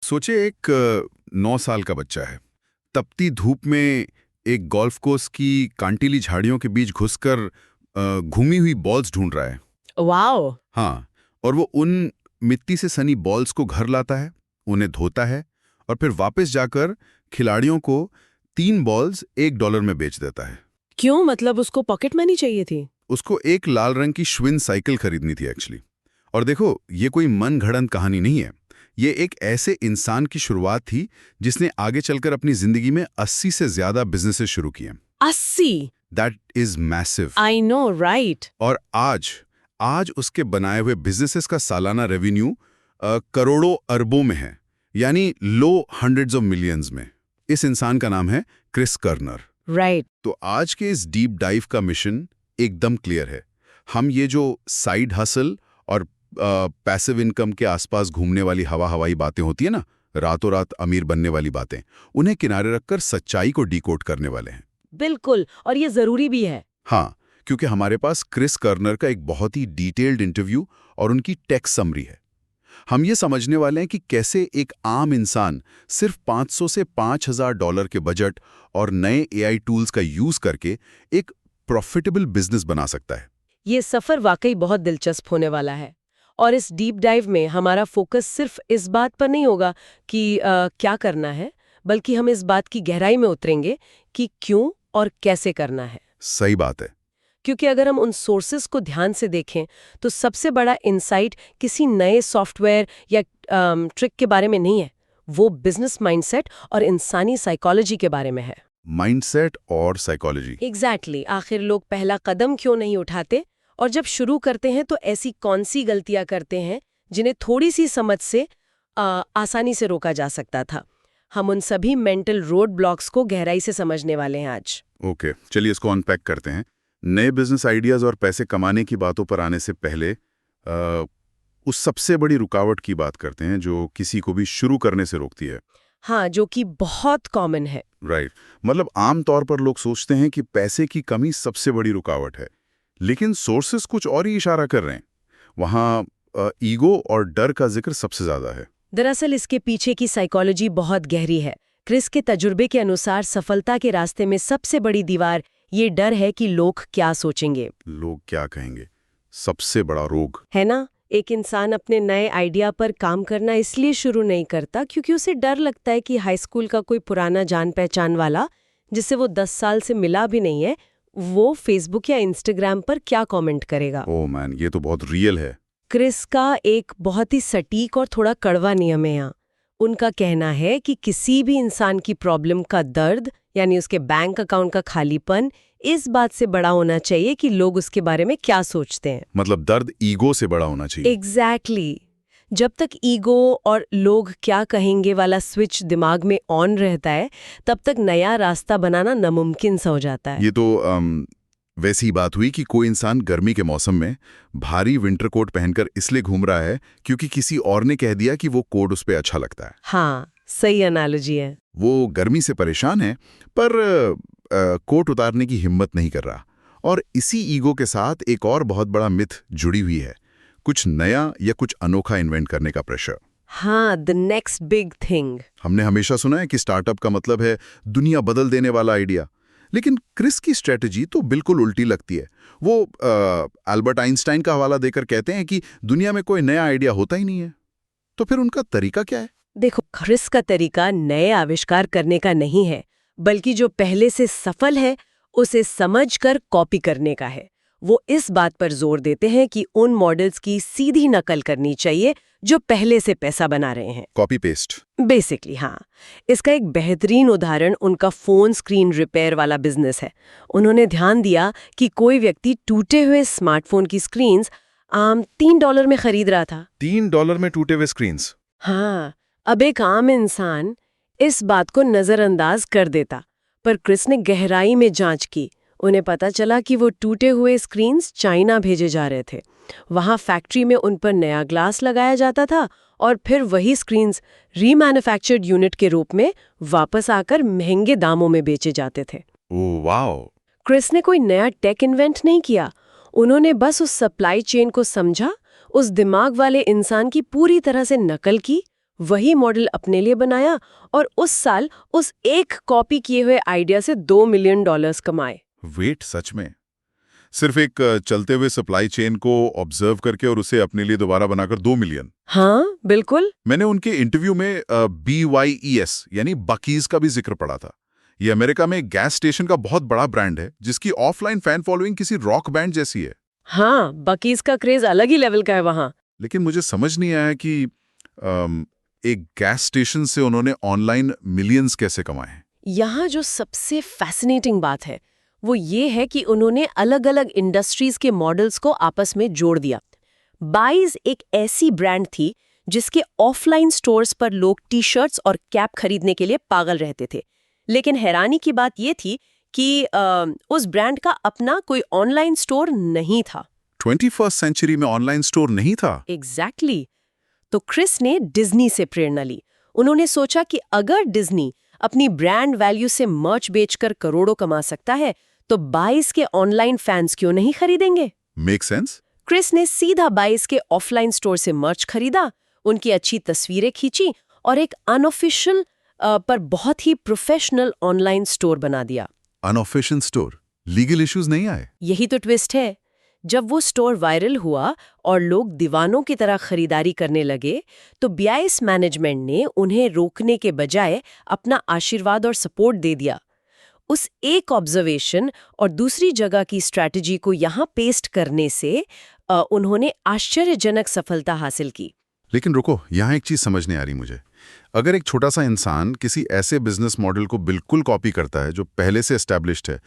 सोचे एक 9 साल का बच्चा है। तपती धूप में एक गोल्फ कोर्स की कांटीली झाड़ियों के बीच घुसकर घूमी हुई बॉल्स ढूंढ रहा है। वाओ। हाँ, और वो उन मिट्टी से सनी बॉल्स को घर लाता है, उन्हें धोता है और फिर वापस जाकर खिलाड़ियों को 3 बॉल्स $1 में बेच देता है। क्यों, मतलब उसको पॉकेट मनी चाहिए थी? उसको एक लाल रंग की श्विन साइकिल खरीदनी थी एक्चुअली। और देखो, ये कोई मन घड़ंत कहानी नहीं है। ये एक ऐसे इंसान की शुरुआत थी जिसने आगे चलकर अपनी जिंदगी में 80 से ज्यादा बिजनेसेस शुरू किए। 80? That is massive. I know, right. और आज उसके बनाए हुए बिजनेसेस का सालाना रेवेन्यू करोड़ों अरबों में है, यानी लो हंड्रेड्स ऑफ मिलियंस में। इस इंसान का नाम है क्रिस कर्नर। राइट। तो आज के इस डीप डाइव का मिशन एकदम क्लियर है। हम ये जो साइड हसल और पैसिव इनकम के आसपास घूमने वाली हवाई बातें होती है ना, रातों रात अमीर बनने वाली बातें, उन्हें किनारे रखकर सच्चाई को डिकोड करने वाले हैं। बिल्कुल, और ये जरूरी भी है। हाँ, क्योंकि हमारे पास क्रिस कर्नर का एक बहुत ही डिटेल्ड इंटरव्यू और उनकी टेक्स्ट समरी है। हम ये समझने वाले हैं कि कैसे एक आम इंसान सिर्फ 500 से $5,000 के बजट और नए एआई टूल्स का यूज करके एक प्रॉफिटेबल बिजनेस बना सकता है। ये सफर वाकई बहुत दिलचस्प होने वाला है। और इस डीप डाइव में हमारा फोकस सिर्फ इस बात पर नहीं होगा कि क्या करना है, बल्कि हम इस बात की गहराई में उतरेंगे कि क्यों और कैसे करना है। सही बात है। क्योंकि अगर हम उन सोर्सेस को ध्यान से देखें तो सबसे बड़ा इंसाइट किसी नए सॉफ्टवेयर या ट्रिक के बारे में नहीं है, वो बिजनेस माइंडसेट और इंसानी साइकोलॉजी के बारे में है। माइंडसेट और साइकोलॉजी। एग्जैक्टली। आखिर लोग पहला कदम क्यों नहीं उठाते, और जब शुरू करते हैं तो ऐसी कौन सी गलतियां करते हैं जिन्हें थोड़ी सी समझ से आसानी से रोका जा सकता था। हम उन सभी मेंटल रोड ब्लॉक्स को गहराई से समझने वाले हैं आज। ओके, चलिए इसको अनपैक करते हैं। नए बिजनेस आइडियाज और पैसे कमाने की बातों पर आने से पहले उस सबसे बड़ी रुकावट की बात करते हैं जो किसी को भी शुरू करने से रोकती है। हाँ, जो कि बहुत कॉमन है। राइट। मतलब आम तौर पर लोग सोचते हैं कि पैसे की कमी सबसे बड़ी रुकावट है, लेकिन सोर्सेस कुछ और ही इशारा कर रहे हैं। वहाँ ईगो और डर का जिक्र सबसे ज्यादा है। दरअसल इसके पीछे की साइकोलॉजी बहुत गहरी है। क्रिस के तजुर्बे के अनुसार सफलता के रास्ते में सबसे बड़ी दीवार ये डर है कि लोग क्या सोचेंगे, लोग क्या कहेंगे। सबसे बड़ा रोग है ना। एक इंसान अपने नए आइडिया पर काम करना इसलिए शुरू नहीं करता क्योंकि उसे डर लगता है कि हाई स्कूल का कोई पुराना जान पहचान वाला, जिससे वो 10 साल से मिला भी नहीं है, वो फेसबुक या इंस्टाग्राम पर क्या कमेंट करेगा। ओह मैन, ये तो बहुत रियल है। क्रिस का एक बहुत ही सटीक और थोड़ा कड़वा नियम है यहाँ। उनका कहना है कि किसी भी इंसान की प्रॉब्लम का दर्द, यानी उसके बैंक अकाउंट का खालीपन, इस बात से बड़ा होना चाहिए कि लोग उसके बारे में क्या सोचते हैं। मतलब दर्द ईगो से बड़ा होना चाहिए। एग्जैक्टली। जब तक ईगो और लोग क्या कहेंगे वाला स्विच दिमाग में ऑन रहता है, तब तक नया रास्ता बनाना नामुमकिन सा हो जाता है। ये तो वैसी ही बात हुई कि कोई इंसान गर्मी के मौसम में भारी विंटर कोट पहनकर इसलिए घूम रहा है क्योंकि किसी और ने कह दिया कि वो कोट उस पे अच्छा लगता है। हाँ, सही एनालॉजी है। वो गर्मी से परेशान है पर कोट उतारने की हिम्मत नहीं कर रहा। और इसी ईगो के साथ एक और बहुत बड़ा मिथ जुड़ी हुई है, कुछ नया या कुछ अनोखा इन्वेंट करने का प्रेशर। हाँ, द नेक्स्ट बिग थिंग। हमने हमेशा सुना है कि स्टार्टअप का मतलब है दुनिया बदल देने वाला आइडिया, लेकिन क्रिस की स्ट्रेटजी तो बिल्कुल उल्टी लगती है। वो अल्बर्ट आइंस्टाइन का हवाला देकर कहते हैं कि दुनिया में कोई नया आइडिया होता ही नहीं है। तो फिर उनका तरीका क्या है? देखो, क्रिस का तरीका नए आविष्कार करने का नहीं है, बल्कि जो पहले से सफल है उसे समझकर कॉपी करने का है। वो इस बात पर जोर देते हैं कि उन मॉडल्स की सीधी नकल करनी चाहिए जो पहले से पैसा बना रहे हैं। कॉपी पेस्ट बेसिकली, हाँ। इसका एक बेहतरीन उदाहरण उनका फोन स्क्रीन रिपेयर वाला बिजनेस है। उन्होंने ध्यान दिया कि कोई व्यक्ति टूटे हुए स्मार्टफोन की स्क्रीन्स आम $3 में खरीद रहा था। $3 में टूटे हुए स्क्रीन्स? हाँ, अब एक आम इंसान इस बात को नजरअंदाज कर देता, पर क्रिस ने गहराई में जांच की। उन्हें पता चला कि वो टूटे हुए स्क्रीन्स चाइना भेजे जा रहे थे। वहां फैक्ट्री में उन पर नया ग्लास लगाया जाता था और फिर वही स्क्रीन्स रीमैन्युफैक्चर्ड यूनिट के रूप में वापस आकर महंगे दामों में बेचे जाते थे। Oh wow! क्रिस ने कोई नया टेक इन्वेंट नहीं किया, उन्होंने बस उस सप्लाई चेन को समझा, उस दिमाग वाले इंसान की पूरी तरह से नकल की, वही मॉडल अपने लिए बनाया और उस साल उस एक कॉपी किए हुए आइडिया से $2 मिलियन कमाए। वेट, सच में? सिर्फ एक चलते हुए सप्लाई चेन को ऑब्जर्व करके और उसे अपने लिए दोबारा बनाकर 2 मिलियन? हाँ, बिल्कुल। मैंने उनके इंटरव्यू में BYES यानी बकीज का भी जिक्र पढ़ा था। ये अमेरिका में गैस स्टेशन का बहुत बड़ा ब्रांड है जिसकी ऑफलाइन फैन फॉलोइंग किसी रॉक बैंड जैसी है। हाँ, बकीज का क्रेज अलग ही लेवल का है वहाँ। लेकिन मुझे समझ नहीं आया कि एक गैस स्टेशन से उन्होंने ऑनलाइन मिलियंस कैसे कमाए। यहाँ जो सबसे फैसिनेटिंग बात है वो ये है कि उन्होंने अलग-अलग इंडस्ट्रीज के मॉडल्स को आपस में जोड़ दिया। बाइज एक ऐसी ब्रांड थी जिसके ऑफलाइन स्टोर्स पर लोग टी-शर्ट्स और कैप खरीदने के लिए पागल रहते थे। लेकिन हैरानी की बात ये थी कि उस ब्रांड का अपना कोई ऑनलाइन स्टोर नहीं था। 21st सेंचुरी में ऑनलाइन स्टोर नहीं था? एग्जैक्टली। तो क्रिस ने डिज्नी से प्रेरणा ली। उन्होंने सोचा कि अगर डिज्नी अपनी ब्रांड वैल्यू से मर्च बेचकर करोड़ों कमा सकता है तो बाइस के ऑनलाइन फैंस क्यों नहीं खरीदेंगे। Make sense. क्रिस ने सीधा बाइस के ऑफलाइन स्टोर से मर्च खरीदा, उनकी अच्छी तस्वीरें खींची और एक अनऑफिशियल पर बहुत ही प्रोफेशनल ऑनलाइन स्टोर बना दिया। Unofficial store? लीगल इश्यूज नहीं आए? यही तो ट्विस्ट है। जब वो स्टोर वायरल हुआ और लोग दीवानों की तरह खरीदारी करने लगे तो बाइस मैनेजमेंट ने उन्हें रोकने के बजाय अपना आशीर्वाद और सपोर्ट दे दिया। उस एक ऑब्जर्वेशन और दूसरी जगह की स्ट्रैटेजी को यहाँ पेस्ट करने से उन्होंने आश्चर्यजनक सफलता हासिल की। लेकिन रुको, यहाँ एक चीज समझ नहीं आ रही मुझे। अगर एक छोटा सा इंसान किसी ऐसे बिजनेस मॉडल को बिल्कुल कॉपी करता है जो पहले से एस्टैब्लिश्ड है,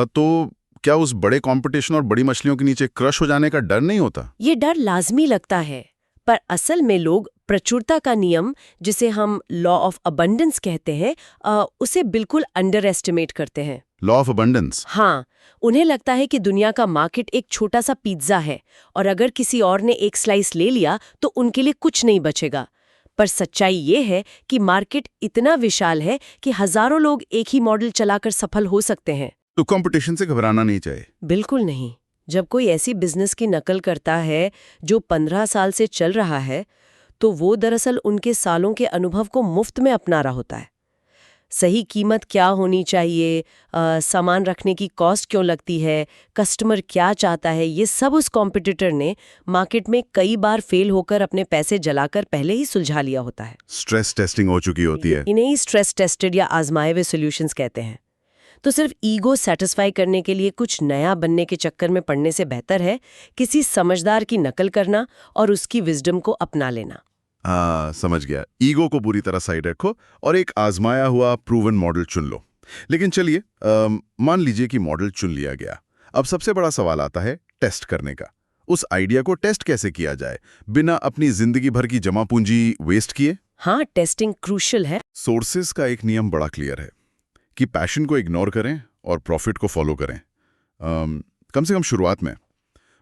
तो क्या उस बड़े कंपटीशन और बड़ी मछलियों के नीचे क्रश हो जाने का डर नहीं होता? ये डर लाजमी लगता है, पर असल में लोग प्रचुरता का नियम, जिसे हम लॉ ऑफ अबंडेंस कहते हैं, उसे बिल्कुल अंडर एस्टिमेट करते हैं। Law of abundance? हाँ, उन्हें लगता है कि दुनिया का मार्केट एक छोटा सा पिज्जा है और अगर किसी और ने एक स्लाइस ले लिया तो उनके लिए कुछ नहीं बचेगा। पर सच्चाई ये है कि मार्केट इतना विशाल है कि हजारों लोग एक ही मॉडल चलाकर सफल हो सकते हैं। तो कंपटीशन से घबराना नहीं चाहिए? बिल्कुल नहीं। जब कोई ऐसी बिजनेस की नकल करता है जो 15 साल से चल रहा है तो वो दरअसल उनके सालों के अनुभव को मुफ्त में अपना रहा होता है। सही कीमत क्या होनी चाहिए, सामान रखने की कॉस्ट क्यों लगती है, कस्टमर क्या चाहता है, ये सब उस कॉम्पिटिटर ने मार्केट में कई बार फेल होकर अपने पैसे जलाकर पहले ही सुलझा लिया होता है। स्ट्रेस टेस्टिंग हो चुकी होती है। इन्हें ही स्ट्रेस टेस्टेड या आजमाए हुए सॉल्यूशंस कहते हैं। तो सिर्फ ईगो सेटिस्फाई करने के लिए कुछ नया बनने के चक्कर में पड़ने से बेहतर है किसी समझदार की नकल करना और उसकी विजडम को अपना लेना। समझ गया। ईगो को पूरी तरह साइड रखो और एक आजमाया हुआ प्रूवन मॉडल चुन लो। लेकिन चलिए, मान लीजिए कि मॉडल चुन लिया गया। अब सबसे बड़ा सवाल आता है टेस्ट करने का। उस आइडिया को टेस्ट कैसे किया जाए बिना अपनी जिंदगी भर की जमा पूंजी वेस्ट किए? हाँ, टेस्टिंग क्रूशियल है। सोर्सेज का एक नियम बड़ा क्लियर है कि पैशन को इग्नोर करें और प्रॉफिट को फॉलो करें। कम से कम शुरुआत में।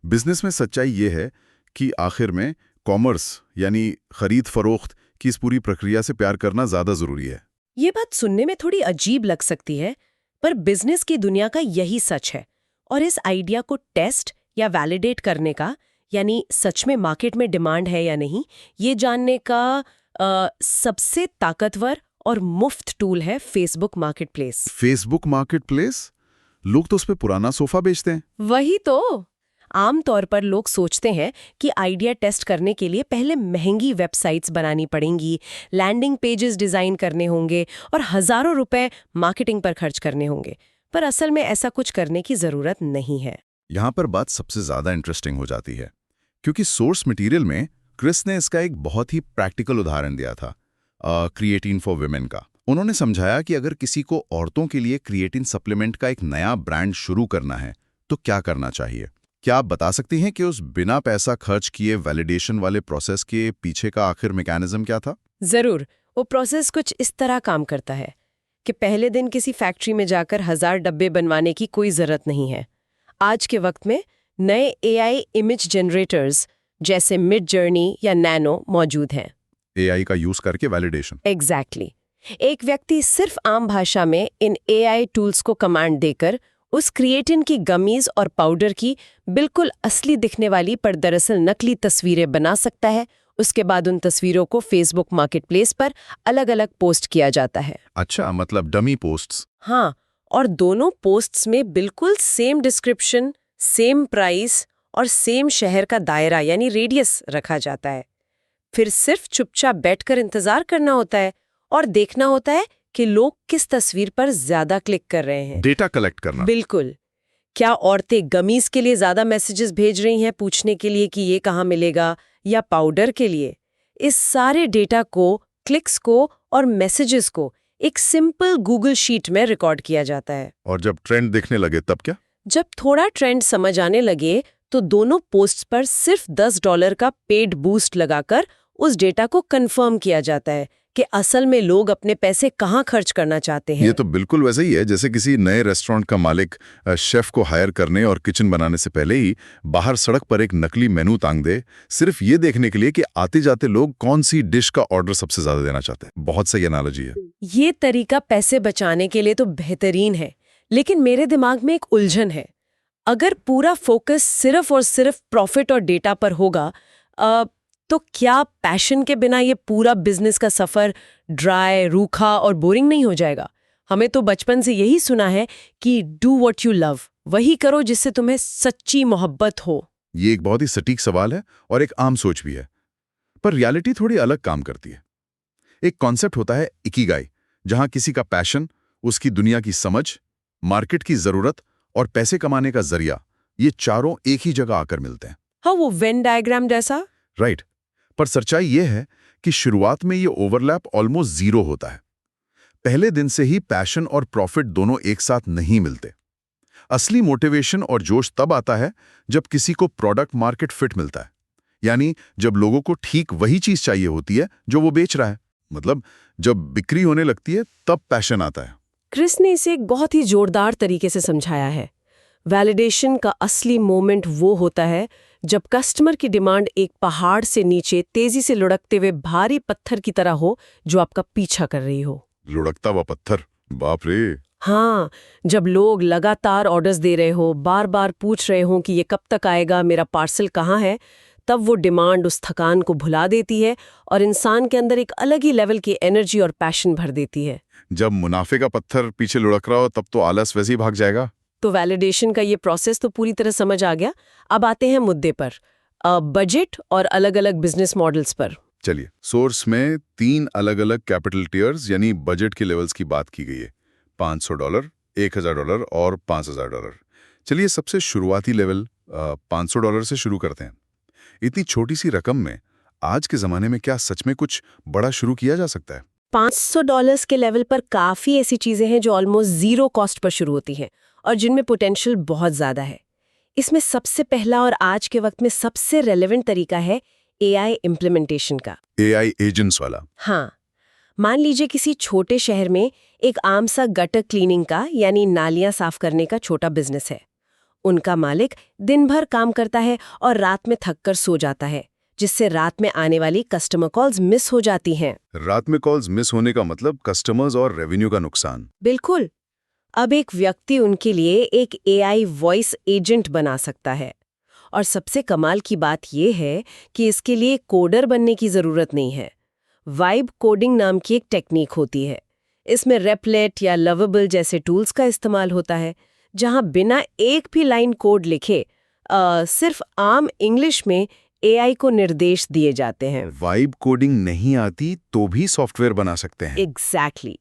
बिजनेस में सच्चाई ये है कि आखिर में कॉमर्स यानी खरीद फरोख्त की इस पूरी प्रक्रिया से प्यार करना ज्यादा जरूरी है। ये बात सुनने में थोड़ी अजीब लग सकती है, पर बिजनेस की दुनिया का यही सच है। और इस आइडिया को टेस्ट या वैलिडेट करने का, यानी सच में मार्केट में डिमांड है या नहीं, ये जानने का सबसे ताकतवर और मुफ्त टूल है फेसबुक मार्केटप्लेस। Facebook marketplace? लोग तो उस पे पुराना सोफा बेचते हैं। वही तो। आमतौर पर लोग सोचते हैं कि आइडिया टेस्ट करने के लिए पहले महंगी वेबसाइट्स बनानी पड़ेंगी, लैंडिंग पेजेस डिजाइन करने होंगे और हजारों रुपए मार्केटिंग पर खर्च करने होंगे। पर असल में ऐसा कुछ करने की जरूरत नहीं है। यहाँ पर बात सबसे ज्यादा इंटरेस्टिंग हो जाती है, क्योंकि सोर्स मटेरियल में क्रिस ने इसका एक बहुत ही प्रैक्टिकल उदाहरण दिया था, क्रिएटिन फॉर वुमेन का। उन्होंने समझाया कि अगर किसी को औरतों के लिए क्रिएटिन सप्लीमेंट का एक नया ब्रांड शुरू करना है तो क्या करना चाहिए। क्या आप बता सकती हैं कि उस बिना पैसा खर्च किए वैलिडेशन वाले प्रोसेस के पीछे का आखिर मैकेनिज्म क्या था? जरूर। वो प्रोसेस कुछ इस तरह काम करता है कि पहले दिन किसी फैक्ट्री में जाकर 1000 डब्बे बनवाने की कोई जरूरत नहीं है। आज के वक्त में नए AI इमेज जनरेटर्स जैसे मिड जर्नी या नैनो मौजूद हैं। AI का यूज करके वैलिडेशन? एग्जैक्टली। एक व्यक्ति सिर्फ आम भाषा में इन AI टूल्स को कमांड देकर उस क्रिएटिन की गमीज और पाउडर की बिल्कुल असली दिखने वाली पर दरअसल नकली तस्वीरें बना सकता है, उसके बाद उन तस्वीरों को फेसबुक मार्केटप्लेस पर अलग अलग पोस्ट किया जाता है। अच्छा, मतलब डमी पोस्ट्स। हाँ, और दोनों पोस्ट्स में बिल्कुल सेम डिस्क्रिप्शन, सेम प्राइस और सेम शहर का दायरा यानी रेडियस रखा जाता है। फिर सिर्फ चुपचाप बैठकर इंतजार करना होता है और देखना होता है कि लोग किस तस्वीर पर ज्यादा क्लिक कर रहे हैं। डेटा कलेक्ट करना। बिल्कुल। क्या औरतें गमीज के लिए ज्यादा मैसेजेस भेज रही हैं पूछने के लिए कि ये कहाँ मिलेगा, या पाउडर के लिए? इस सारे डेटा को, क्लिक्स को और मैसेजेस को एक सिंपल गूगल शीट में रिकॉर्ड किया जाता है। और जब ट्रेंड दिखने लगे तब क्या? जब थोड़ा ट्रेंड समझ आने लगे तो दोनों पोस्ट्स पर सिर्फ $10 का पेड बूस्ट लगाकर उस डेटा को कंफर्म किया जाता है कि असल में लोग अपने पैसे कहाँ खर्च करना चाहते हैं। ये तो बिल्कुल वैसे ही है जैसे किसी नए रेस्टोरेंट का मालिक शेफ को हायर करने और किचन बनाने से पहले ही बाहर सड़क पर एक नकली मेनू टांग दे, सिर्फ ये देखने के लिए कि आते जाते लोग कौन सी डिश का ऑर्डर सबसे ज्यादा देना चाहते हैं। बहुत सही एनालॉजी है। ये तरीका पैसे बचाने के लिए तो बेहतरीन है, लेकिन मेरे दिमाग में एक उलझन है। अगर पूरा फोकस सिर्फ और सिर्फ प्रॉफिट और डेटा पर होगा, तो क्या पैशन के बिना ये पूरा बिजनेस का सफर ड्राई, रूखा और बोरिंग नहीं हो जाएगा? हमें तो बचपन से यही सुना है कि डू व्हाट यू लव, वही करो जिससे तुम्हें सच्ची मोहब्बत हो। ये एक बहुत ही सटीक सवाल है और एक आम सोच भी है, पर रियलिटी थोड़ी अलग काम करती है। एक कॉन्सेप्ट होता है इकिगाई, जहां किसी का पैशन, उसकी दुनिया की समझ, मार्केट की जरूरत और पैसे कमाने का जरिया, ये चारों एक ही जगह आकर मिलते हैं। हाँ, वो वेन डायग्राम जैसा। राइट। पर सच्चाई यह है कि शुरुआत में ये ओवरलैप ऑलमोस्ट जीरो होता है। पहले दिन से ही पैशन और प्रॉफिट दोनों एक साथ नहीं मिलते। असली मोटिवेशन और जोश तब आता है जब किसी को प्रोडक्ट मार्केट फिट मिलता है, यानी जब लोगों को ठीक वही चीज चाहिए होती है जो वो बेच रहा है। मतलब जब बिक्री होने लगती है तब पैशन आता है। क्रिस ने इसे एक बहुत ही जोरदार तरीके से समझाया है। वैलिडेशन का असली मोमेंट वो होता है जब कस्टमर की डिमांड एक पहाड़ से नीचे तेजी से लुढ़कते हुए भारी पत्थर की तरह हो जो आपका पीछा कर रही हो। लुढ़कता हुआ पत्थर, बाप रे। हाँ, जब लोग लगातार ऑर्डर्स दे रहे हो, बार बार पूछ रहे हो कि ये कब तक आएगा, मेरा पार्सल कहाँ है, तब वो डिमांड उस थकान को भुला देती है और इंसान के अंदर एक अलग ही लेवल की एनर्जी और पैशन भर देती है। जब मुनाफे का पत्थर पीछे लुढ़क रहा हो तब तो आलस वैसे ही भाग जाएगा। तो वैलिडेशन का ये प्रोसेस तो पूरी तरह समझ आ गया। अब आते हैं मुद्दे पर, बजट और अलग अलग बिजनेस मॉडल्स पर। चलिए, सोर्स में 3 अलग अलग कैपिटल टियर्स यानी बजट के लेवल्स की बात की गई है। $500, $1000 और $5000। चलिए सबसे शुरुआती लेवल $500 से शुरू करते हैं। इतनी छोटी सी रकम में आज के जमाने में क्या सच में कुछ बड़ा शुरू किया जा सकता है? $500 के लेवल पर काफी ऐसी चीजें हैं जो ऑलमोस्ट जीरो कॉस्ट पर शुरू होती हैं और जिनमें पोटेंशियल बहुत ज्यादा है। इसमें सबसे पहला और आज के वक्त में सबसे रेलेवेंट तरीका है AI इम्प्लीमेंटेशन का। AI एजेंट्स वाला? हाँ, मान लीजिए किसी छोटे शहर में एक आम सा गटर क्लीनिंग का यानी नालियां साफ करने का छोटा बिजनेस है। उनका मालिक दिन भर काम करता है और रात में थक कर सो जाता है, जिससे रात में आने वाली कस्टमर कॉल्स मिस हो जाती हैं। रात में कॉल्स मिस होने का मतलब कस्टमर्स और रेवेन्यू का नुकसान। बिल्कुल। अब एक व्यक्ति उनके लिए एक AI वॉइस एजेंट बना सकता है। और सबसे कमाल की बात यह है कि इसके लिए कोडर बनने की जरूरत नहीं है। वाइब कोडिंग नाम की एक टेक्निक होती है। इसमें रेपलेट या लवेबल जैसे टूल्स का इस्तेमाल होता है, जहां बिना एक भी लाइन कोड लिखे सिर्फ आम इंग्लिश में AI को निर्देश दिए जाते हैं। वाइब कोडिंग नहीं आती तो भी सॉफ्टवेयर बना सकते हैं? एग्जैक्टली।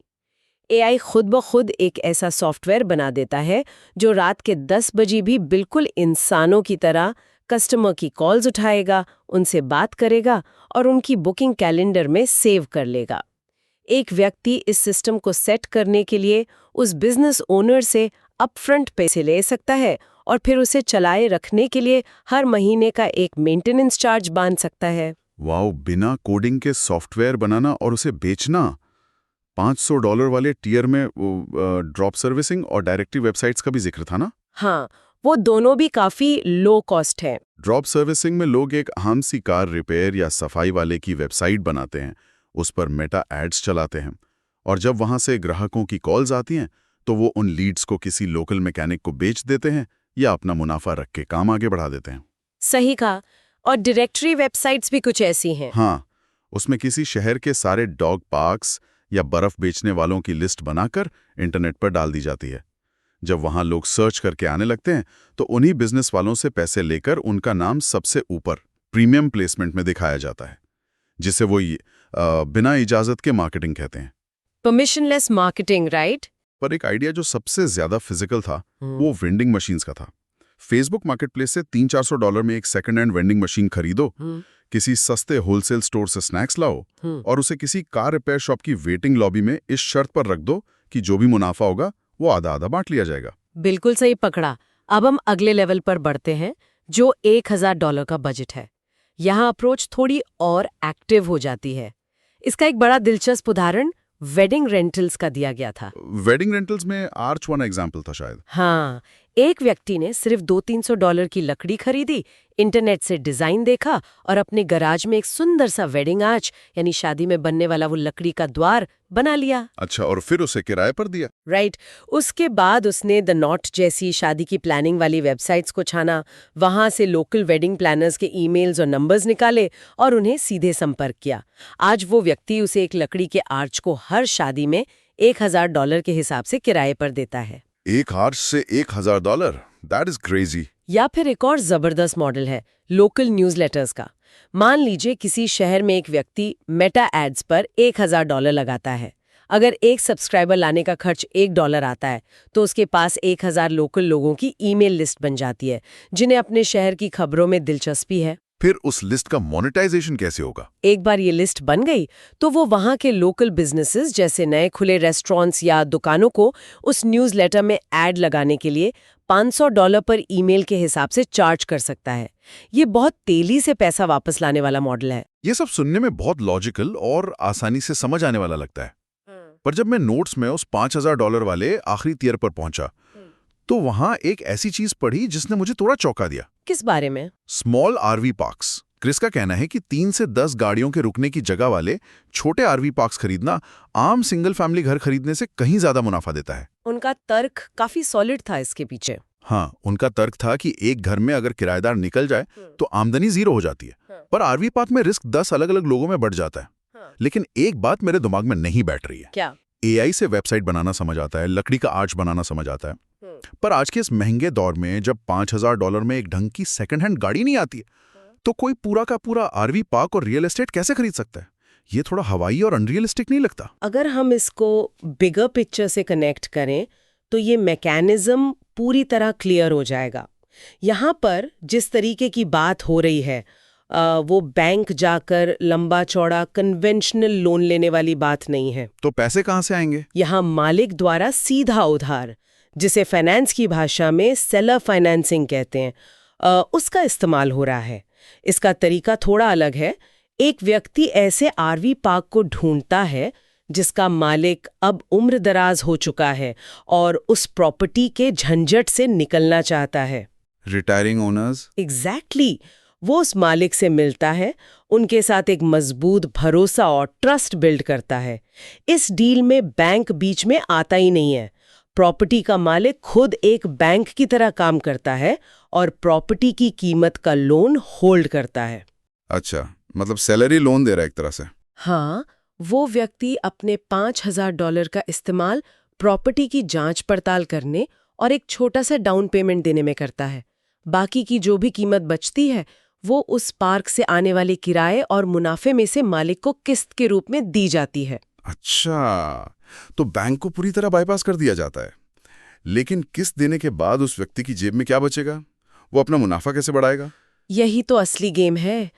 AI खुद ब खुद एक ऐसा सॉफ्टवेयर बना देता है जो रात के 10 बजे भी बिल्कुल इंसानों की तरह कस्टमर की कॉल्स उठाएगा, उनसे बात करेगा और उनकी बुकिंग कैलेंडर में सेव कर लेगा। एक व्यक्ति इस सिस्टम को सेट करने के लिए उस बिजनेस ओनर से अपफ्रंट पैसे ले सकता है और फिर उसे चलाए रखने के लिए हर महीने का एक मेंटेनेंस चार्ज बांध सकता है। वाओ, बिना कोडिंग के सॉफ्टवेयर बनाना और उसे बेचना। $500 वाले टियर में ड्रॉप सर्विसिंग और डायरेक्टरी वेबसाइट्स का भी जिक्र था ना? हाँ, वो दोनों भी काफी लो कॉस्ट है। ड्रॉप सर्विसिंग में लोग एक आम सी कार रिपेयर या सफाई वाले की वेबसाइट बनाते हैं, उस पर मेटा एड्स चलाते हैं और जब वहां से ग्राहकों की कॉल्स आती हैं तो वो उन लीड्स को किसी लोकल मैकेनिक को बेच देते हैं या अपना मुनाफा रख के काम आगे बढ़ा देते हैं। सही कहा। और डायरेक्टरी वेबसाइट्स भी कुछ ऐसी हैं। हाँ, उसमें किसी शहर के सारे डॉग पार्क्स या बर्फ बेचने वालों की लिस्ट बनाकर इंटरनेट पर डाल दी जाती है। जब वहां लोग सर्च करके आने लगते हैं तो उन्हीं बिजनेस वालों से पैसे लेकर उनका नाम सबसे ऊपर प्रीमियम प्लेसमेंट में दिखाया जाता है, जिसे वो बिना इजाजत के मार्केटिंग कहते हैं। Permissionless marketing, right? पर एक आइडिया जो सबसे ज्यादा फिजिकल था वो वेंडिंग मशीन्स का था। फेसबुक मार्केटप्लेस से $300-400 में एक सेकंड हैंड वेंडिंग मशीन खरीदो, किसी सस्ते होलसेल स्टोर से स्नैक्स लाओ और उसे किसी कार रिपेयर शॉप की वेटिंग लॉबी में इस शर्त पर रख दो कि जो भी मुनाफा होगा वो आधा आधा बांट लिया जाएगा। बिल्कुल सही पकड़ा। अब हम अगले लेवल पर बढ़ते हैं, जो $1000 का बजट है। यहाँ अप्रोच थोड़ी और एक्टिव हो जाती है। इसका एक बड़ा दिलचस्प उदाहरण वेडिंग रेंटल्स का दिया गया था। वेडिंग रेंटल्स में आर्च वन एग्जाम्पल था शायद। हाँ, एक व्यक्ति ने सिर्फ $200-300 की लकड़ी खरीदी, इंटरनेट से डिजाइन देखा और अपने गराज में एक सुंदर सा वेडिंग आर्च यानी शादी में बनने वाला वो लकड़ी का द्वार बना लिया। अच्छा, और फिर उसे किराए पर दिया। राइट। उसके बाद उसने द नॉट जैसी शादी की प्लानिंग वाली वेबसाइट्स को छाना, वहां से लोकल वेडिंग प्लानर्स के ईमेल्स और नंबर्स निकाले और उन्हें सीधे संपर्क किया। आज वो व्यक्ति उसे एक लकड़ी के आर्च को हर शादी में $1000 के हिसाब से किराए पर देता है। एक आर्च से $1000? That is crazy. या फिर एक और जबरदस्त मॉडल है लोकल न्यूज़लेटर्स का। मान लीजिए किसी शहर में एक व्यक्ति मेटा एड्स पर $1000 लगाता है। अगर एक सब्सक्राइबर लाने का खर्च $1 आता है तो उसके पास 1000 लोकल लोगों की ईमेल लिस्ट बन जाती है जिन्हें अपने शहर की खबरों में दिलचस्पी है। फिर उस लिस्ट का मोनेटाइजेशन कैसे होगा? एक बार ये लिस्ट बन गई तो वो वहां के लोकल बिजनेसेस जैसे नए खुले रेस्टोरेंट्स या दुकानों को उस न्यूज़लेटर में ऐड लगाने के लिए $500 पर ईमेल के हिसाब से चार्ज कर सकता है। ये बहुत तेजी से पैसा वापस लाने वाला मॉडल है। ये सब सुनने में बहुत लॉजिकल और आसानी से समझ आने वाला लगता है। पर जब मैं नोट्स में उस $5000 वाले आखिरी टियर पर पहुंचा तो वहां एक ऐसी चीज पढ़ी जिसने मुझे थोड़ा चौंका दिया। किस बारे में? Small RV parks. क्रिस का कहना है कि 3 से 10 गाड़ियों के रुकने की जगह वाले छोटे आरवी पार्क्स खरीदना आम सिंगल फैमिली घर खरीदने से कहीं ज्यादा मुनाफा देता है। उनका तर्क काफी सॉलिड था इसके पीछे। हाँ, उनका तर्क था कि एक घर में अगर किराएदार निकल जाए तो आमदनी 0 हो जाती है, पर आरवी पार्क में रिस्क 10 अलग अलग लोगों में बढ़ जाता है। लेकिन एक बात मेरे दिमाग में नहीं बैठ रही है। क्या? AI से वेबसाइट बनाना समझ आता है, लकड़ी का आर्च बनाना समझ आता है, पर आज के इस महंगे दौर में जब $5000 में एक ढंग की सेकंड हैंड गाड़ी नहीं आती है तो कोई पूरा का पूरा आरवी पार्क और रियल एस्टेट कैसे खरीद सकता है? ये थोड़ा हवाई और अनरियलिस्टिक नहीं लगता? अगर हम इसको बिगर पिक्चर से कनेक्ट करें तो ये मैकेनिज्म पूरी तरह क्लियर हो जाएगा। यहाँ पर जिस तरीके की बात हो रही है वो बैंक जाकर लंबा चौड़ा कन्वेंशनल लोन लेने वाली बात नहीं है। तो पैसे कहाँ से आएंगे? यहाँ मालिक द्वारा सीधा उधार, जिसे फाइनेंस की भाषा में सेलर फाइनेंसिंग कहते हैं, उसका इस्तेमाल हो रहा है। इसका तरीका थोड़ा अलग है। एक व्यक्ति ऐसे आरवी पार्क को ढूंढता है जिसका मालिक अब उम्र दराज हो चुका है और उस प्रॉपर्टी के झंझट से निकलना चाहता है। Retiring owners? एग्जैक्टली। वो उस मालिक से मिलता है, उनके साथ एक मजबूत भरोसा और ट्रस्ट बिल्ड करता है। इस डील में बैंक बीच में आता ही नहीं है। प्रॉपर्टी का मालिक खुद एक बैंक की तरह काम करता है और प्रॉपर्टी की कीमत का लोन होल्ड करता है। अच्छा, मतलब सैलरी लोन दे रहा है एक तरह से। हाँ, वो व्यक्ति अपने $5000 का इस्तेमाल प्रॉपर्टी की जांच पड़ताल करने और एक छोटा सा डाउन पेमेंट देने में करता है। बाकी की जो भी कीमत बचती है वो उस पार्क से आने वाले किराए और मुनाफे में से मालिक को किस्त के रूप में दी जाती है। अच्छा, तो बैंक को पूरी तरह बाईपास कर दिया जाता है। लेकिन किस्त देने के बाद उस व्यक्ति की जेब में क्या बचेगा? वो अपना मुनाफा कैसे बढ़ाएगा? यही तो असली गेम है।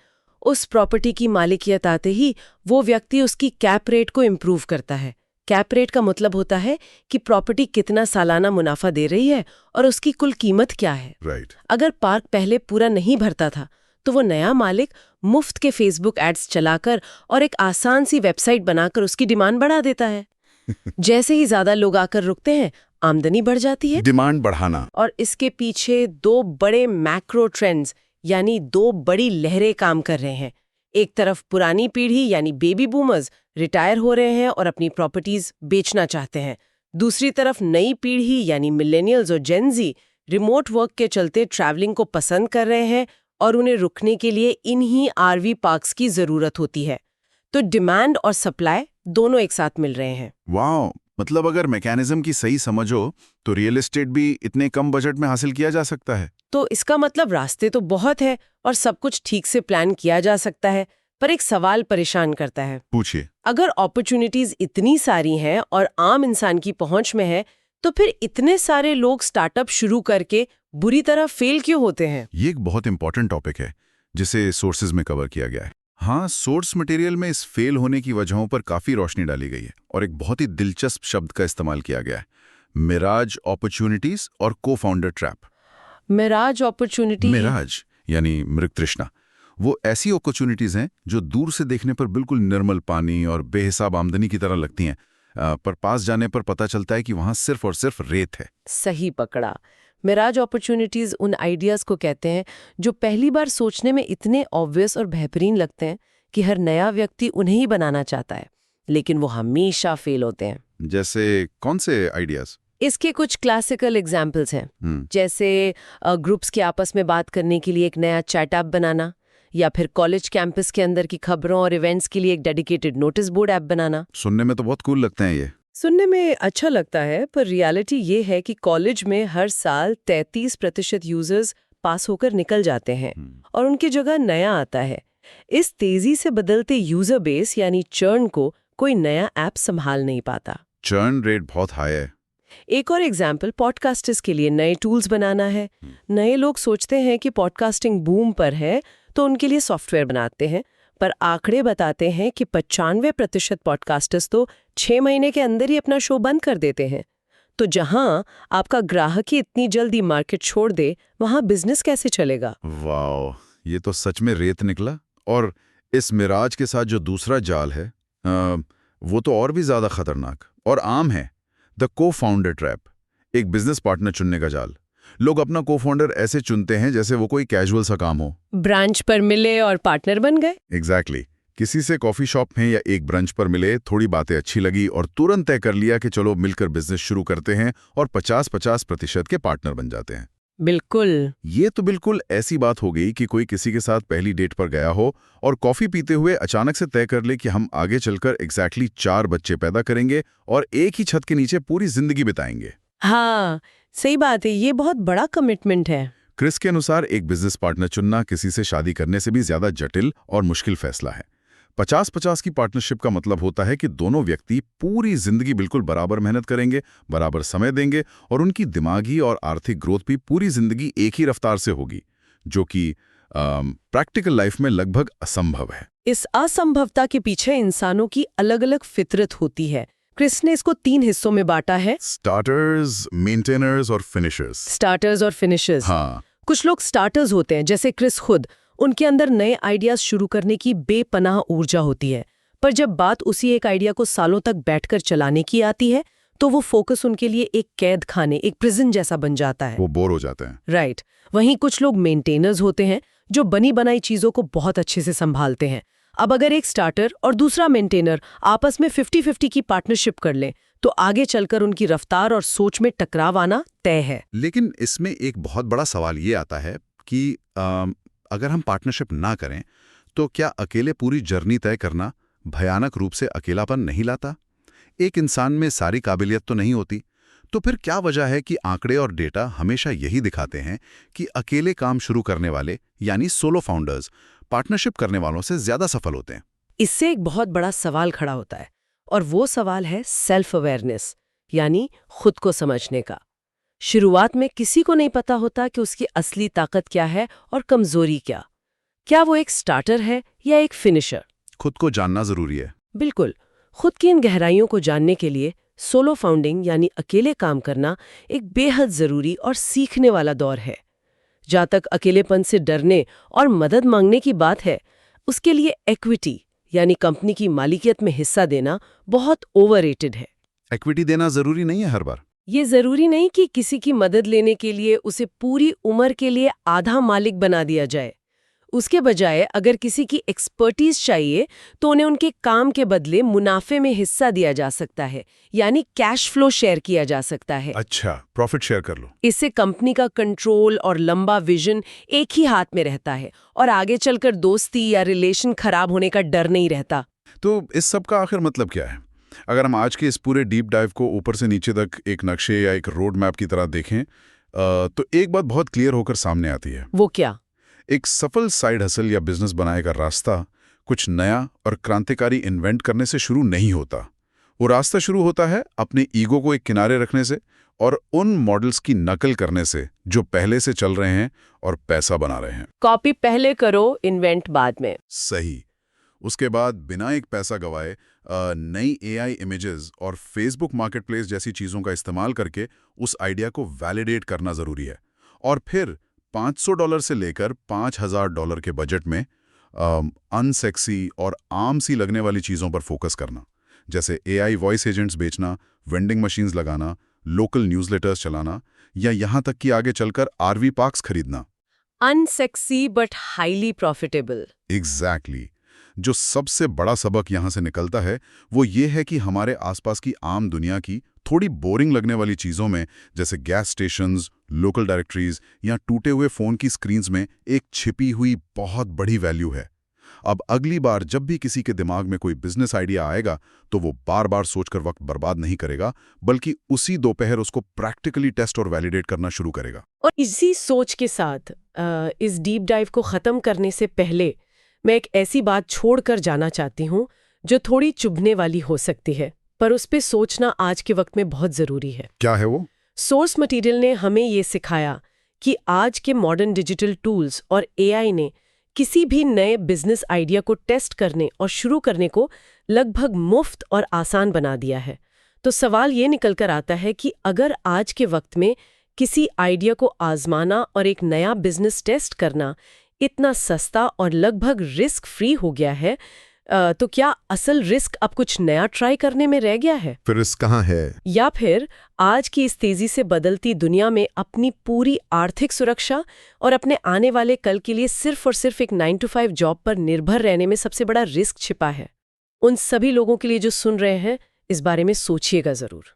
उस प्रॉपर्टी की मालिकियत आते ही वो व्यक्ति उसकी कैप रेट को इम्प्रूव करता है। कैप रेट का मतलब होता है कि प्रॉपर्टी कितना सालाना मुनाफा दे रही है और उसकी कुल कीमत क्या है। राइट। अगर पार्क पहले पूरा नहीं भरता था तो वो नया मालिक मुफ्त के फेसबुक एड्स चलाकर और एक आसान सी वेबसाइट बनाकर उसकी डिमांड बढ़ा देता है। जैसे ही ज्यादा लोग आकर रुकते हैं, आमदनी बढ़ जाती है। डिमांड बढ़ाना। और इसके पीछे 2 बड़े मैक्रो ट्रेंड्स यानी 2 बड़ी लहरें काम कर रहे हैं। एक तरफ पुरानी पीढ़ी यानी बेबी बूमर्स रिटायर हो रहे हैं और अपनी प्रॉपर्टीज बेचना चाहते हैं। दूसरी तरफ नई पीढ़ी यानी मिलेनियल्स और जेन ज़ी रिमोट वर्क के चलते ट्रैवलिंग को पसंद कर रहे हैं और उन्हें रुकने के लिए इन्हीं आरवी पार्क्स की जरूरत होती है। तो डिमांड और सप्लाई दोनों एक साथ मिल रहे हैं। वाह, मतलब अगर मैकेनिज्म की सही समझ हो तो रियल एस्टेट भी इतने कम बजट में हासिल किया जा सकता है। तो इसका मतलब रास्ते तो बहुत है और सब कुछ ठीक से प्लान किया जा सकता है, पर एक सवाल परेशान करता है। पूछिए। अगर अपॉर्चुनिटीज इतनी सारी हैं और आम इंसान की पहुंच में है, तो फिर इतने सारे लोग स्टार्टअप शुरू करके बुरी तरह फेल क्यों होते हैं? ये एक बहुत इंपॉर्टेंट टॉपिक है जिसे सोर्सेज में कवर किया गया है। हाँ, सोर्स मटेरियल में इस फेल होने की वजहों पर काफी रोशनी डाली गई है और एक बहुत ही दिलचस्प शब्द का इस्तेमाल किया गया है, मिराज अपॉर्चुनिटीज और cofounder trap. Mirage opportunity. Mirage यानी मृग तृष्णा। वो ऐसी अपॉर्चुनिटीज हैं जो दूर से देखने पर बिल्कुल निर्मल पानी और बेहिसाब आमदनी की तरह लगती हैं, पर पास जाने पर पता चलता है कि वहां सिर्फ और सिर्फ रेत है। सही पकड़ा। मिराज अपॉर्चुनिटीज उन आइडियाज को कहते हैं जो पहली बार सोचने में इतने ऑब्वियस और बेहतरीन लगते हैं कि हर नया व्यक्ति उन्हें ही बनाना चाहता है, लेकिन वो हमेशा फेल होते हैं। जैसे कौन से आइडियाज? इसके कुछ क्लासिकल एग्जाम्पल्स हैं, जैसे ग्रुप्स के आपस में बात करने के लिए एक नया चैट ऐप बनाना, या फिर कॉलेज कैंपस के अंदर की खबरों और इवेंट्स के लिए एक डेडिकेटेड नोटिस बोर्ड ऐप बनाना। सुनने में तो बहुत कूल लगते हैं ये। सुनने में अच्छा लगता है, पर रियलिटी ये है कि कॉलेज में हर साल 33% यूजर्स पास होकर निकल जाते हैं और उनकी जगह नया आता है। इस तेजी से बदलते यूजर बेस यानी चर्न को कोई नया ऐप संभाल नहीं पाता। चर्न रेट बहुत हाई है। एक और एग्जाम्पल पॉडकास्टर्स के लिए नए टूल्स बनाना है। नए लोग सोचते हैं कि पॉडकास्टिंग बूम पर है तो उनके लिए सॉफ्टवेयर बनाते हैं, पर आंकड़े बताते हैं कि 95% पॉडकास्टर्स तो 6 महीने के अंदर ही अपना शो बंद कर देते हैं। तो जहां आपका ग्राहक ही इतनी जल्दी मार्केट छोड़ दे, वहां बिजनेस कैसे चलेगा? वाह, ये तो सच में रेत निकला। और इस मिराज के साथ जो दूसरा जाल है वो तो और भी ज्यादा खतरनाक और आम है, द को फाउंडर ट्रैप। एक बिजनेस पार्टनर चुनने का जाल। लोग अपना को फाउंडर ऐसे चुनते हैं जैसे वो कोई कैजुअल सा काम हो। ब्रांच पर मिले और पार्टनर बन गए। एग्जैक्टली। किसी से कॉफी शॉप में या एक ब्रंच पर मिले, थोड़ी बातें अच्छी लगी और तुरंत तय कर लिया कि चलो मिलकर बिजनेस शुरू करते हैं, और 50-50% के पार्टनर बन जाते हैं। बिल्कुल। ये तो बिल्कुल ऐसी बात हो गई कि कोई किसी के साथ पहली डेट पर गया हो और कॉफी पीते हुए अचानक से तय कर ले कि हम आगे चलकर एग्जैक्टली 4 बच्चे पैदा करेंगे और एक ही छत के नीचे पूरी जिंदगी बिताएंगे। हाँ, सही बात है। ये बहुत बड़ा कमिटमेंट है। क्रिस के अनुसार एक बिजनेस पार्टनर चुनना किसी से शादी करने से भी ज्यादा जटिल और मुश्किल फैसला है। 50-50 की पार्टनरशिप का मतलब होता है कि दोनों व्यक्ति पूरी जिंदगी बिल्कुल बराबर मेहनत करेंगे, बराबर समय देंगे और उनकी दिमागी और आर्थिक ग्रोथ भी पूरी जिंदगी एक ही रफ्तार से होगी, जो कि प्रैक्टिकल लाइफ में लगभग असंभव है। इस असंभवता के पीछे इंसानों की अलग-अलग फितरत होती है। क्रिस ने इसको 3 हिस्सों में बांटा है: स्टार्टर्स, मेंटेनर्स और फिनिशर्स। स्टार्टर्स और फिनिशर्स। हाँ। कुछ लोग स्टार्टर्स होते हैं, जैसे क्रिस खुद। उनके अंदर नए आइडियाज शुरू करने की बेपनाह ऊर्जा होती है, पर जब बात उसी एक आइडिया को सालों तक बैठकर चलाने की आती है, तो वो फोकस उनके लिए एक कैद खाने, एक प्रिजन जैसा बन जाता है। वो बोर हो जाते हैं। राइट। वहीं कुछ लोग मेंटेनर्स होते हैं, जो बनी बनाई चीजों को बहुत अच्छे से संभालते हैं। अब अगर एक स्टार्टर और दूसरा मेंटेनर आपस में 50-50 की पार्टनरशिप कर लें, तो आगे चलकर उनकी रफ्तार और सोच में टकराव आना तय है। लेकिन इसमें एक बहुत बड़ा सवाल ये आता है कि अगर हम पार्टनरशिप ना करें तो क्या अकेले पूरी जर्नी तय करना भयानक रूप से अकेलापन नहीं लाता? एक इंसान में सारी काबिलियत तो नहीं होती। तो फिर क्या वजह है कि आंकड़े और डेटा हमेशा यही दिखाते हैं कि अकेले काम शुरू करने वाले यानी सोलो फाउंडर्स पार्टनरशिप करने वालों से ज्यादा सफल होते हैं? इससे एक बहुत बड़ा सवाल खड़ा होता है, और वो सवाल है सेल्फ अवेयरनेस, यानी खुद को समझने का। शुरुआत में किसी को नहीं पता होता कि उसकी असली ताकत क्या है और कमजोरी क्या। क्या वो एक स्टार्टर है या एक फिनिशर? खुद को जानना जरूरी है। बिल्कुल। खुद की इन गहराइयों को जानने के लिए सोलो फाउंडिंग यानी अकेले काम करना एक बेहद जरूरी और सीखने वाला दौर है। जहाँ तक अकेलेपन से डरने और मदद मांगने की बात है, उसके लिए इक्विटी यानी कंपनी की मालिकियत में हिस्सा देना बहुत ओवररेटेड है। इक्विटी देना जरूरी नहीं है हर बार। ये जरूरी नहीं कि किसी की मदद लेने के लिए उसे पूरी उम्र के लिए आधा मालिक बना दिया जाए। उसके बजाय अगर किसी की एक्सपर्टीज चाहिए तो उन्हें उनके काम के बदले मुनाफे में हिस्सा दिया जा सकता है, यानी कैश फ्लो शेयर किया जा सकता है। अच्छा, प्रॉफिट शेयर कर लो। इससे कंपनी का कंट्रोल और लंबा विजन एक ही हाथ में रहता है और आगे चलकर दोस्ती या रिलेशन खराब होने का डर नहीं रहता। तो इस सब का आखिर मतलब क्या है? अगर हम आज के इस पूरे डीप डाइव को ऊपर से नीचे तक एक नक्शे या एक रोड मैप की तरह देखें, तो एक बात बहुत क्लियर होकर सामने आती है। वो क्या? एक सफल साइड हसल या बिजनेस बनाने का रास्ता कुछ नया और क्रांतिकारी इन्वेंट करने से शुरू नहीं होता। वो रास्ता शुरू होता है अपने ईगो को एक किनारे रखने से और उन मॉडल्स की नकल करने से जो पहले से चल रहे हैं और पैसा बना रहे हैं। कॉपी पहले करो, इन्वेंट बाद में। सही। उसके बाद बिना एक पैसा गवाए नई AI इमेजेस और फेसबुक मार्केटप्लेस जैसी चीज़ों का इस्तेमाल करके उस आइडिया को वैलिडेट करना ज़रूरी है। और फिर $500 से लेकर $5000 के बजट में अनसेक्सी और आम सी लगने वाली चीज़ों पर फोकस करना, जैसे AI वॉइस एजेंट्स बेचना, वेंडिंग मशीन्स लगाना, लोकल न्यूज़लेटर्स चलाना या यहाँ तक कि आगे चलकर RV पार्क्स खरीदना। Unsexy but highly profitable. Exactly. जो सबसे बड़ा सबक यहाँ से निकलता है वो ये है कि हमारे आसपास की आम दुनिया की थोड़ी बोरिंग लगने वाली चीज़ों में, जैसे गैस स्टेशंस, लोकल डायरेक्टरीज या टूटे हुए फ़ोन की स्क्रीन्स में एक छिपी हुई बहुत बड़ी वैल्यू है। अब अगली बार जब भी किसी के दिमाग में कोई बिजनेस आइडिया आएगा तो वो बार बार सोचकर वक्त बर्बाद नहीं करेगा, बल्कि उसी दोपहर उसको प्रैक्टिकली टेस्ट और वैलिडेट करना शुरू करेगा। और इसी सोच के साथ इस डीप डाइव को ख़त्म करने से पहले मैं एक ऐसी बात छोड़कर जाना चाहती हूँ जो थोड़ी चुभने वाली हो सकती है, पर उस पे सोचना आज के वक्त में बहुत ज़रूरी है। क्या है वो? सोर्स मटेरियल ने हमें ये सिखाया कि आज के मॉडर्न डिजिटल टूल्स और AI ने किसी भी नए बिजनेस आइडिया को टेस्ट करने और शुरू करने को लगभग मुफ्त और आसान बना दिया है। तो सवाल ये निकल कर आता है कि अगर आज के वक्त में किसी आइडिया को आजमाना और एक नया बिजनेस टेस्ट करना इतना सस्ता और लगभग रिस्क फ्री हो गया है, तो क्या असल रिस्क अब कुछ नया ट्राई करने में रह गया है? फिर रिस्क कहाँ है? या फिर आज की इस तेजी से बदलती दुनिया में अपनी पूरी आर्थिक सुरक्षा और अपने आने वाले कल के लिए सिर्फ और सिर्फ एक 9 to 5 जॉब पर निर्भर रहने में सबसे बड़ा रिस्क छिपा है? उन सभी लोगों के लिए जो सुन रहे हैं, इस बारे में सोचिएगा जरूर।